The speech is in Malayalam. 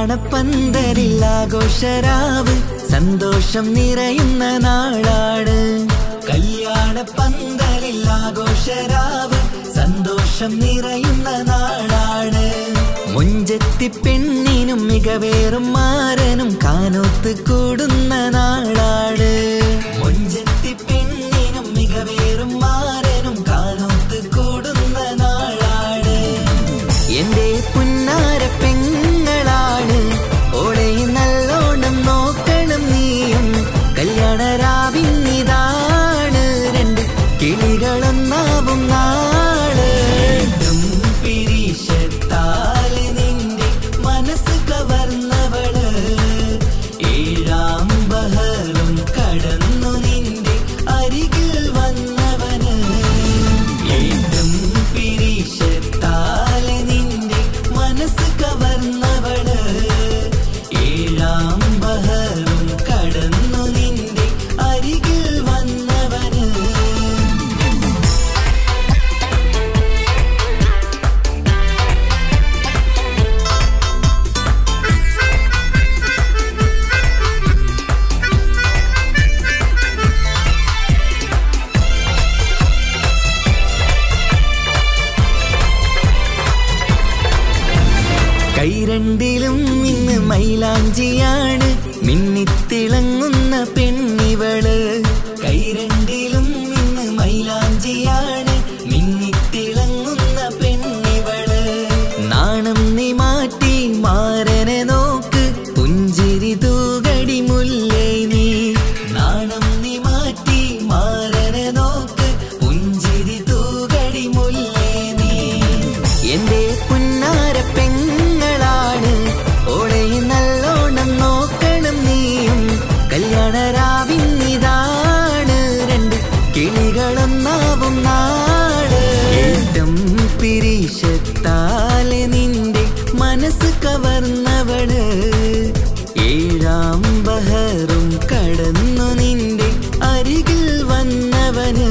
കല്യാണപ്പന്തലിൽ ആഘോഷരാവ് സന്തോഷം നിറയുന്ന നാളാണ്. കല്യാണപ്പന്തലിൽ ആഘോഷരാവ് സന്തോഷം നിറയുന്ന നാളാണ്. മുഞ്ചത്തി പെണ്ണിനും മികവേറും മാരനും കാനോത്ത് കൂടുന്ന നാളാണ്. മുഞ്ചത്തി പെണ്ണിനും മികവേറും മാരനും കാനോത്ത് കൂടുന്ന നാളാണ്. എന്റെ പുന്നാര പെങ്ങളാണ്, ഓളെ നല്ലോണം നോക്കണം നീയും. കല്യാണരാവിന്നിതാണ്, രണ്ട് കിളികളൊന്നാവും നാള്. പിരീശത്താല് നിന്റെ മനസ്സ് കവർന്നവള്, ഏഴാം ബഹറും കടന്നു നിന്റെ അരികിൽ വന്നവന്. ഏതും പിരീശത്താല് നിന്റെ മനസ്സ് കവർന്നവള്, ഏഴാം ബഹറും കടന്നു നിന്റെ അരികിൽ വന്നവന്. കൈരണ്ടിലും ഇന്ന് മൈലാഞ്ചിയാണ്, മിന്നിത്തിളങ്ങുന്ന പെണ്ണിവള്. കൈരണ്ടിലും ഇന്ന് മൈലാഞ്ചിയാണ്, മിന്നിത്തിളങ്ങുന്ന പെണ്ണിവള്. നാണം നീ മാറ്റി മാരനെ നോക്ക്, പുഞ്ചിരി തൂകടി മുല്ലേ നീ. നാണം നീ മാറ്റി മാരനെ നോക്ക്, പുഞ്ചിരി തൂകടി മുല്ലേ നീ. എന്റെ പുന്നാര പെങ്ങളാണ്, ഓളെ നല്ലോണം നോക്കണം നീയും. കല്യാണരാവിന്നിതാണ്, രണ്ട് കിളികളൊന്നാവും നാള്. ഏട്ടം പിരീശത്താലെ നിന്റെ മനസ്സ് കവർന്നവള്, ഏഴാം ബഹറും കടന്നു നിന്റെ അരികിൽ വന്നവന്.